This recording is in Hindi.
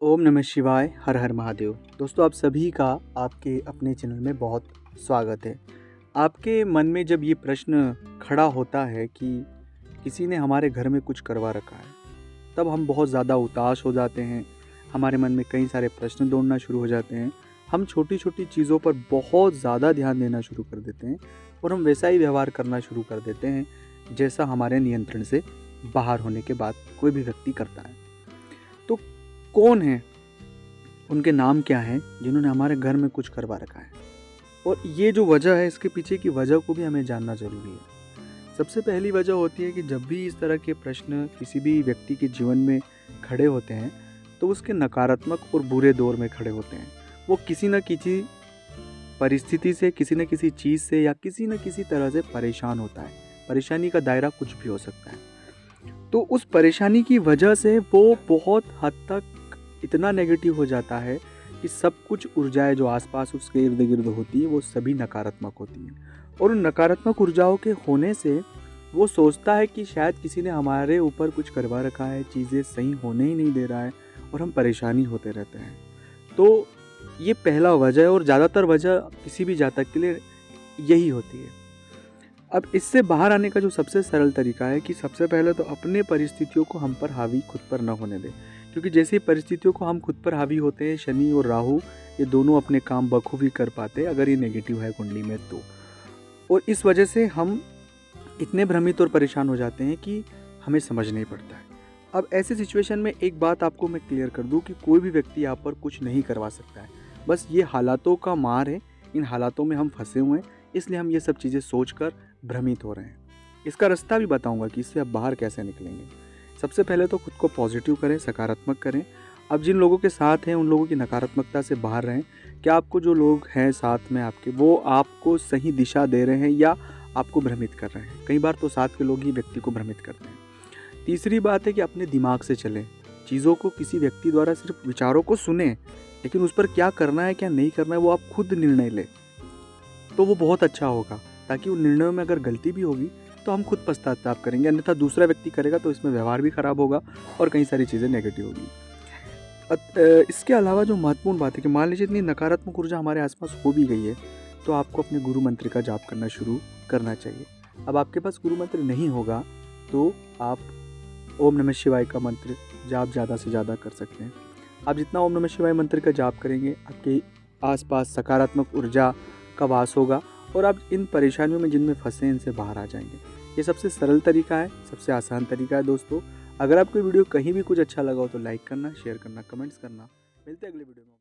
ओम नमः शिवाय, हर हर महादेव। दोस्तों, आप सभी का आपके अपने चैनल में बहुत स्वागत है। आपके मन में जब ये प्रश्न खड़ा होता है कि किसी ने हमारे घर में कुछ करवा रखा है, तब हम बहुत ज़्यादा उदास हो जाते हैं। हमारे मन में कई सारे प्रश्न दौड़ना शुरू हो जाते हैं। हम छोटी छोटी चीज़ों पर बहुत ज़्यादा ध्यान देना शुरू कर देते हैं और हम वैसा ही व्यवहार करना शुरू कर देते हैं जैसा हमारे नियंत्रण से बाहर होने के बाद कोई भी व्यक्ति करता है। तो कौन है, उनके नाम क्या हैं जिन्होंने हमारे घर में कुछ करवा रखा है, और ये जो वजह है, इसके पीछे की वजह को भी हमें जानना ज़रूरी है। सबसे पहली वजह होती है कि जब भी इस तरह के प्रश्न किसी भी व्यक्ति के जीवन में खड़े होते हैं तो उसके नकारात्मक और बुरे दौर में खड़े होते हैं। वो किसी न किसी परिस्थिति से, किसी न किसी चीज़ से या किसी न किसी तरह से परेशान होता है। परेशानी का दायरा कुछ भी हो सकता है। तो उस परेशानी की वजह से वो बहुत हद तक इतना नेगेटिव हो जाता है कि सब कुछ ऊर्जाएं जो आसपास उसके इर्द गिर्द होती है वो सभी नकारात्मक होती हैं। और उन नकारात्मक ऊर्जाओं के होने से वो सोचता है कि शायद किसी ने हमारे ऊपर कुछ करवा रखा है, चीज़ें सही होने ही नहीं दे रहा है और हम परेशानी होते रहते हैं। तो ये पहला वजह है और ज़्यादातर वजह किसी भी जातक के लिए यही होती है। अब इससे बाहर आने का जो सबसे सरल तरीका है कि सबसे पहले तो अपने परिस्थितियों को हम पर हावी खुद पर न होने दें, क्योंकि जैसे ही परिस्थितियों को हम खुद पर हावी होते हैं, शनि और राहु ये दोनों अपने काम बखूबी कर पाते हैं अगर ये नेगेटिव है कुंडली में तो। और इस वजह से हम इतने भ्रमित और परेशान हो जाते हैं कि हमें समझ नहीं पड़ता है। अब ऐसे सिचुएशन में एक बात आपको मैं क्लियर कर दूं कि कोई भी व्यक्ति आप पर कुछ नहीं करवा सकता है। बस ये हालातों का मार है, इन हालातों में हम फंसे हुए हैं, इसलिए हम ये सब चीज़ें सोचकर भ्रमित हो रहे हैं। इसका रास्ता भी बताऊंगा कि इससे आप बाहर कैसे निकलेंगे। सबसे पहले तो खुद को पॉजिटिव करें, सकारात्मक करें। अब जिन लोगों के साथ हैं उन लोगों की नकारात्मकता से बाहर रहें। क्या आपको जो लोग हैं साथ में आपके, वो आपको सही दिशा दे रहे हैं या आपको भ्रमित कर रहे हैं? कई बार तो साथ के लोग ही व्यक्ति को भ्रमित करते हैं। तीसरी बात है कि अपने दिमाग से चलें। चीज़ों को किसी व्यक्ति द्वारा सिर्फ विचारों को सुने, लेकिन उस पर क्या करना है क्या नहीं करना है वो आप खुद निर्णय लें, तो वो बहुत अच्छा होगा। ताकि उन निर्णयों में अगर गलती भी होगी तो हम खुद पश्चाताप करेंगे, अन्यथा दूसरा व्यक्ति करेगा तो इसमें व्यवहार भी खराब होगा और कई सारी चीज़ें नेगेटिव होगी। इसके अलावा जो महत्वपूर्ण बात है कि मान लीजिए इतनी नकारात्मक ऊर्जा हमारे आसपास हो भी गई है तो आपको अपने गुरु मंत्र का जाप करना शुरू करना चाहिए। अब आपके पास गुरु मंत्र नहीं होगा तो आप ओम नमः शिवाय का मंत्र जाप ज़्यादा से ज़्यादा कर सकते हैं। आप जितना ओम नमः शिवाय मंत्र का जाप करेंगे आपके आसपास सकारात्मक ऊर्जा का वास होगा और आप इन परेशानियों में जिनमें फंसे हैं इनसे बाहर आ जाएंगे। ये सबसे सरल तरीका है, सबसे आसान तरीका है दोस्तों। अगर आपको वीडियो कहीं भी कुछ अच्छा लगा हो तो लाइक करना, शेयर करना, कमेंट्स करना। मिलते हैं अगले वीडियो में।